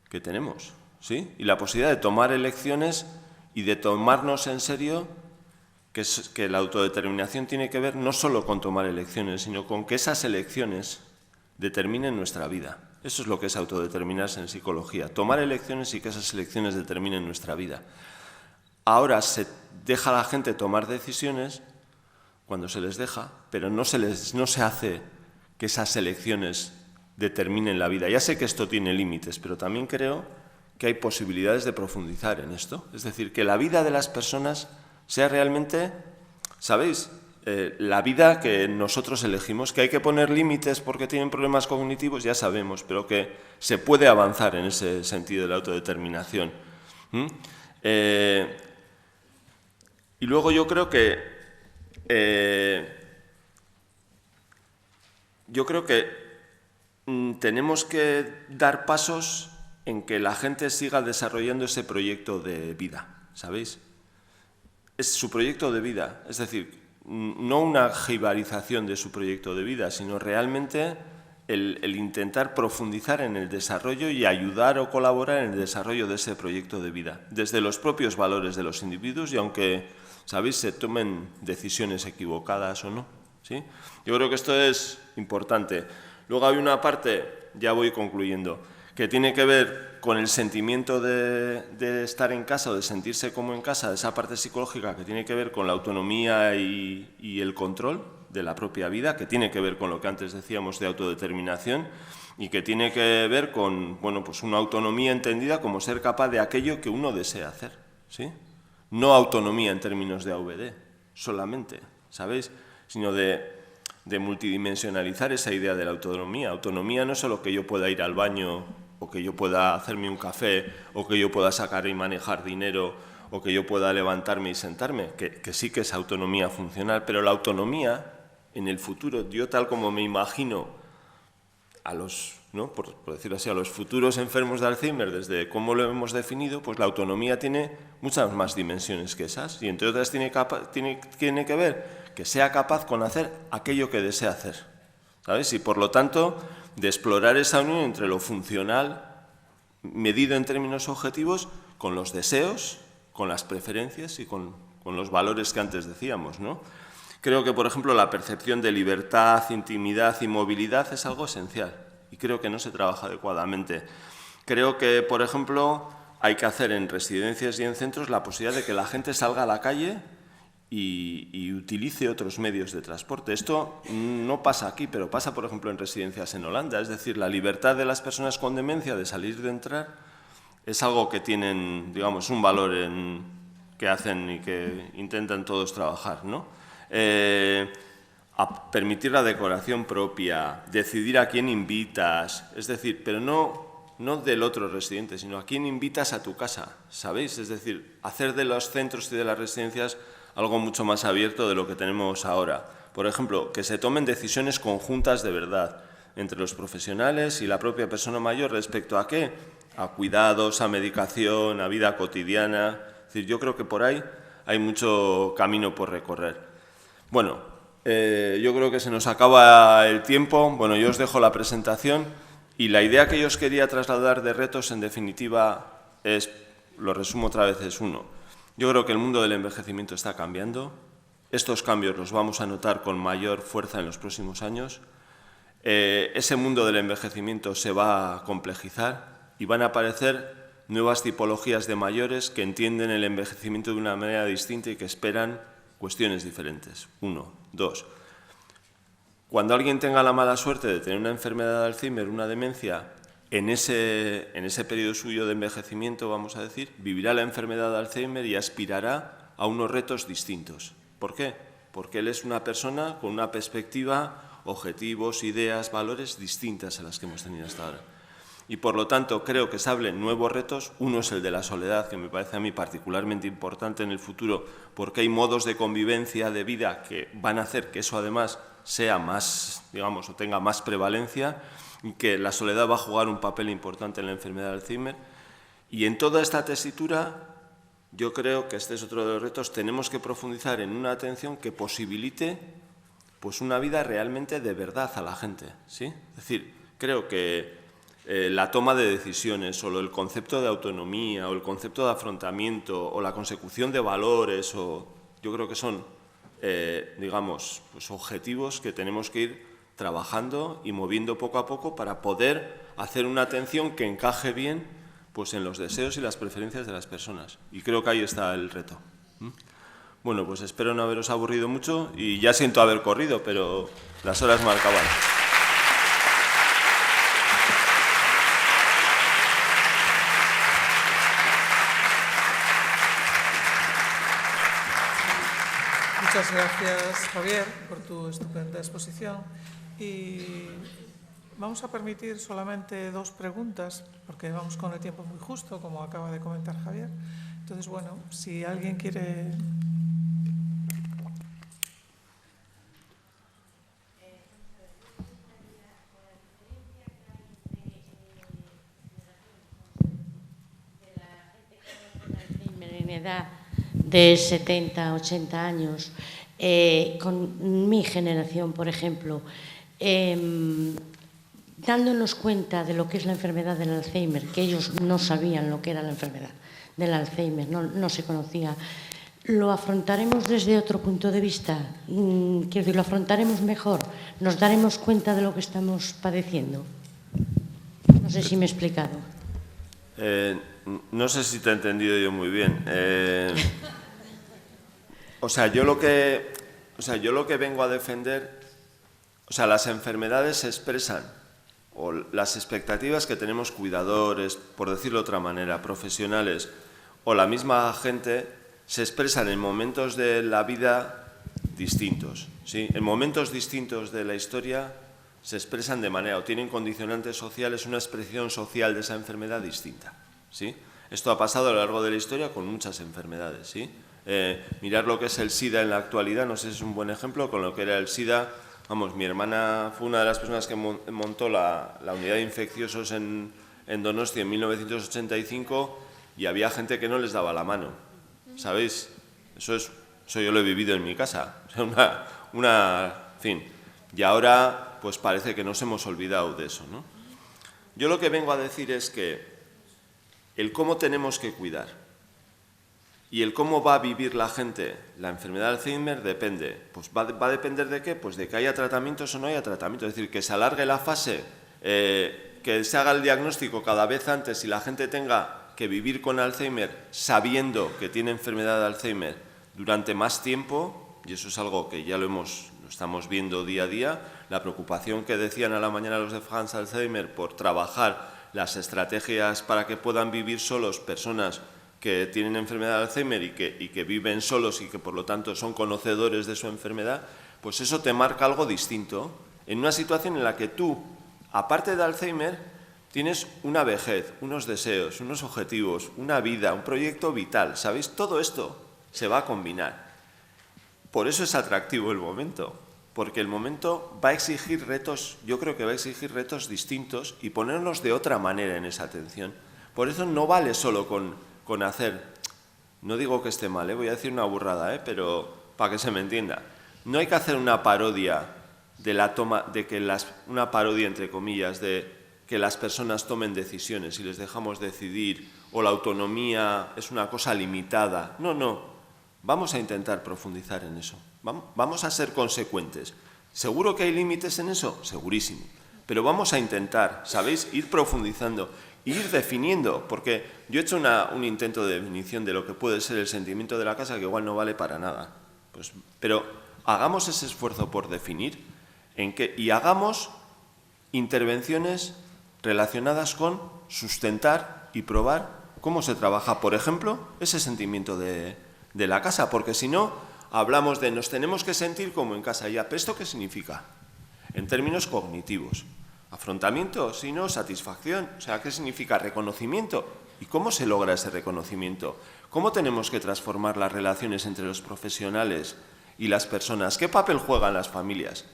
que tenemos, ¿sí? Y la posibilidad de tomar elecciones y de tomarnos en serio que la autodeterminación tiene que ver no solo con tomar elecciones, sino con que esas elecciones determinen nuestra vida. Eso es lo que es autodeterminarse en psicología, tomar elecciones y que esas elecciones determinen nuestra vida. Ahora se deja a la gente tomar decisiones cuando se les deja, pero no se hace que esas elecciones determinen la vida. Ya sé que esto tiene límites, pero también creo que hay posibilidades de profundizar en esto. Es decir, que la vida de las personas sea realmente, ¿sabéis?, la vida que nosotros elegimos, que hay que poner límites porque tienen problemas cognitivos, ya sabemos, pero que se puede avanzar en ese sentido de la autodeterminación. Y luego yo creo que tenemos que dar pasos en que la gente siga desarrollando ese proyecto de vida, ¿sabéis? Es su proyecto de vida, es decir, no una jibarización de su proyecto de vida, sino realmente el intentar profundizar en el desarrollo y ayudar o colaborar en el desarrollo de ese proyecto de vida, desde los propios valores de los individuos y aunque, ¿sabéis?, se tomen decisiones equivocadas o no, ¿sí? Yo creo que esto es importante. Luego hay una parte, ya voy concluyendo, que tiene que ver con el sentimiento de estar en casa o de sentirse como en casa, de esa parte psicológica que tiene que ver con la autonomía y el control de la propia vida, que tiene que ver con lo que antes decíamos de autodeterminación y que tiene que ver con, bueno, pues una autonomía entendida como ser capaz de aquello que uno desea hacer, ¿sí? No autonomía en términos de AVD solamente, ¿sabéis? Sino de multidimensionalizar esa idea de la autonomía. Autonomía no es solo que yo pueda ir al baño o que yo pueda hacerme un café o que yo pueda sacar y manejar dinero o que yo pueda levantarme y sentarme, que sí que es autonomía funcional, pero la autonomía en el futuro, yo tal como me imagino a los, ¿no?, por decirlo así, a los futuros enfermos de Alzheimer, desde cómo lo hemos definido, pues la autonomía tiene muchas más dimensiones que esas y entre otras tiene que ver que sea capaz con hacer aquello que desea hacer, ¿sabes? Y por lo tanto de explorar esa unión entre lo funcional, medido en términos objetivos, con los deseos, con las preferencias y con los valores que antes decíamos, ¿no? Creo que, por ejemplo, la percepción de libertad, intimidad y movilidad es algo esencial y creo que no se trabaja adecuadamente. Creo que, por ejemplo, hay que hacer en residencias y en centros la posibilidad de que la gente salga a la calle y utilice otros medios de transporte. Esto no pasa aquí, pero pasa, por ejemplo, en residencias en Holanda. Es decir, la libertad de las personas con demencia de salir y de entrar es algo que tienen, digamos, un valor que hacen y que intentan todos trabajar, ¿no? A permitir la decoración propia, decidir a quién invitas, es decir, pero no del otro residente, sino a quién invitas a tu casa, ¿sabéis? Es decir, hacer de los centros y de las residencias algo mucho más abierto de lo que tenemos ahora. Por ejemplo, que se tomen decisiones conjuntas de verdad entre los profesionales y la propia persona mayor respecto a ¿qué? A cuidados, a medicación, a vida cotidiana. Es decir, yo creo que por ahí hay mucho camino por recorrer. Bueno, yo creo que se nos acaba el tiempo. Bueno, yo os dejo la presentación y la idea que yo os quería trasladar de retos, en definitiva, es, lo resumo otra vez, es uno. Yo creo que el mundo del envejecimiento está cambiando. Estos cambios los vamos a notar con mayor fuerza en los próximos años. Ese mundo del envejecimiento se va a complejizar y van a aparecer nuevas tipologías de mayores que entienden el envejecimiento de una manera distinta y que esperan cuestiones diferentes. 1. 2. Cuando alguien tenga la mala suerte de tener una enfermedad de Alzheimer, una demencia, en ese periodo suyo de envejecimiento, vamos a decir, vivirá la enfermedad de Alzheimer y aspirará a unos retos distintos. ¿Por qué? Porque él es una persona con una perspectiva, objetivos, ideas, valores distintas a las que hemos tenido hasta ahora. y por lo tanto creo que se abren nuevos retos. Uno es el de la soledad, que me parece a mí particularmente importante en el futuro, porque hay modos de convivencia, de vida, que van a hacer que eso además sea más, digamos, o tenga más prevalencia, y que la soledad va a jugar un papel importante en la enfermedad de Alzheimer. Y en toda esta tesitura, yo creo que este es otro de los retos, tenemos que profundizar en una atención que posibilite pues una vida realmente de verdad a la gente, ¿sí? Es decir, creo que la toma de decisiones o el concepto de autonomía o el concepto de afrontamiento o la consecución de valores, yo creo que son, digamos, pues objetivos que tenemos que ir trabajando y moviendo poco a poco para poder hacer una atención que encaje bien pues en los deseos y las preferencias de las personas. Y creo que ahí está el reto. Bueno, pues espero no haberos aburrido mucho y ya siento haber corrido, pero las horas marcaban. Muchas gracias, Javier, por tu estupenda exposición. Y vamos a permitir solamente 2 preguntas, porque vamos con el tiempo muy justo, como acaba de comentar Javier. Entonces, bueno, si alguien quiere... En edad de 70, 80 años, con mi generación, por ejemplo, dándonos cuenta de lo que es la enfermedad del Alzheimer, que ellos no sabían lo que era la enfermedad del Alzheimer, no se conocía, ¿lo afrontaremos desde otro punto de vista? Quiero decir, ¿lo afrontaremos mejor? ¿Nos daremos cuenta de lo que estamos padeciendo? No sé si me he explicado. No sé si te he entendido yo muy bien. Yo lo que vengo a defender, las enfermedades se expresan, o las expectativas que tenemos cuidadores, por decirlo de otra manera, profesionales, o la misma gente, se expresan en momentos de la vida distintos, ¿sí? En momentos distintos de la historia se expresan de manera, o tienen condicionantes sociales, una expresión social de esa enfermedad distinta, ¿sí? Esto ha pasado a lo largo de la historia con muchas enfermedades, ¿sí? Mirar lo que es el SIDA en la actualidad, no sé si es un buen ejemplo, con lo que era el SIDA. Vamos, mi hermana fue una de las personas que montó la unidad de infecciosos en Donostia en 1985 y había gente que no les daba la mano, ¿sabéis? Eso yo lo he vivido en mi casa. En fin, y ahora pues parece que nos hemos olvidado de eso, ¿no? Yo lo que vengo a decir es que el cómo tenemos que cuidar y el cómo va a vivir la gente la enfermedad de Alzheimer depende. Pues va a depender de qué, pues de que haya tratamientos o no haya tratamientos. Es decir, que se alargue la fase, que se haga el diagnóstico cada vez antes y la gente tenga que vivir con Alzheimer sabiendo que tiene enfermedad de Alzheimer durante más tiempo, y eso es algo que ya lo estamos viendo día a día. La preocupación que decían a la mañana los de France Alzheimer por trabajar las estrategias para que puedan vivir solos personas que tienen enfermedad de Alzheimer y que viven solos y que por lo tanto son conocedores de su enfermedad, pues eso te marca algo distinto en una situación en la que tú, aparte de Alzheimer, tienes una vejez, unos deseos, unos objetivos, una vida, un proyecto vital, ¿sabéis? Todo esto se va a combinar. Por eso es atractivo el momento, porque el momento va a exigir retos, yo creo que va a exigir retos distintos y ponernos de otra manera en esa atención. Por eso no vale solo con hacer, no digo que esté mal, voy a decir una burrada, pero para que se me entienda. No hay que hacer una parodia una parodia entre comillas de que las personas tomen decisiones y les dejamos decidir, o la autonomía es una cosa limitada. No, vamos a intentar profundizar en eso, vamos a ser consecuentes. ¿Seguro que hay límites en eso? Segurísimo, pero vamos a intentar, ¿sabéis?, ir profundizando, ir definiendo, porque yo he hecho un intento de definición de lo que puede ser el sentimiento de la casa, que igual no vale para nada, pero hagamos ese esfuerzo por definir y hagamos intervenciones relacionadas con sustentar y probar cómo se trabaja, por ejemplo, ese sentimiento de la casa, porque si no, hablamos de nos tenemos que sentir como en casa. Ya, ¿pero esto qué significa? En términos cognitivos. Afrontamiento, sino satisfacción. O sea, ¿qué significa reconocimiento? ¿Y cómo se logra ese reconocimiento? ¿Cómo tenemos que transformar las relaciones entre los profesionales y las personas? ¿Qué papel juegan las familias?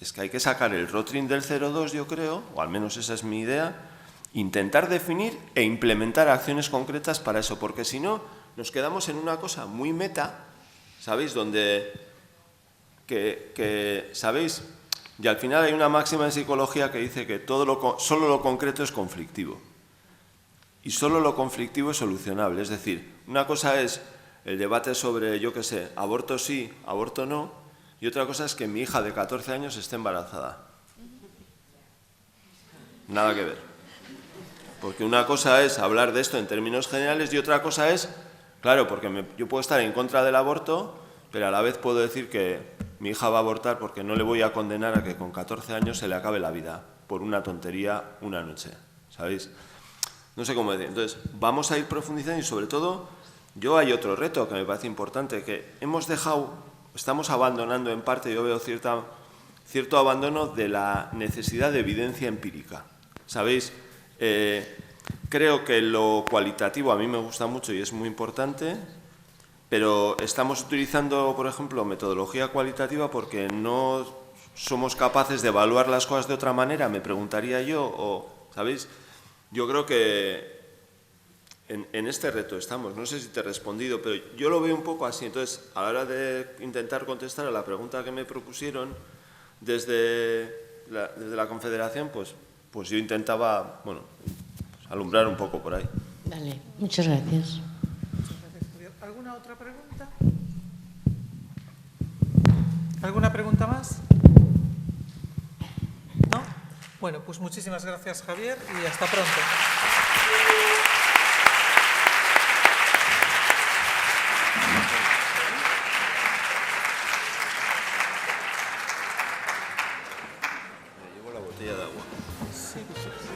Es que hay que sacar el Rotring del 02, yo creo, o al menos esa es mi idea, intentar definir e implementar acciones concretas para eso, porque si no, nos quedamos en una cosa muy meta, ¿sabéis? Donde, ¿sabéis? Y al final hay una máxima en psicología que dice que solo lo concreto es conflictivo. Y solo lo conflictivo es solucionable. Es decir, una cosa es el debate sobre, yo qué sé, aborto sí, aborto no, y otra cosa es que mi hija de 14 años esté embarazada. Nada que ver. Porque una cosa es hablar de esto en términos generales y otra cosa es, claro, porque yo puedo estar en contra del aborto, pero a la vez puedo decir que mi hija va a abortar porque no le voy a condenar a que con 14 años se le acabe la vida por una tontería una noche, ¿sabéis? No sé cómo decir. Entonces, vamos a ir profundizando y sobre todo, hay otro reto que me parece importante, que estamos abandonando en parte, yo veo cierto abandono de la necesidad de evidencia empírica. ¿Sabéis? Creo que lo cualitativo a mí me gusta mucho y es muy importante, pero estamos utilizando, por ejemplo, metodología cualitativa porque no somos capaces de evaluar las cosas de otra manera, me preguntaría yo, ¿sabéis? Yo creo que en este reto estamos, no sé si te he respondido, pero yo lo veo un poco así. Entonces, a la hora de intentar contestar a la pregunta que me propusieron desde la Confederación, pues yo intentaba, alumbrar un poco por ahí. Vale, muchas gracias. ¿Alguna otra pregunta? ¿Alguna pregunta más? ¿No? Bueno, pues muchísimas gracias, Javier, y hasta pronto. Me llevo la botella de agua. Sí, sí, sí.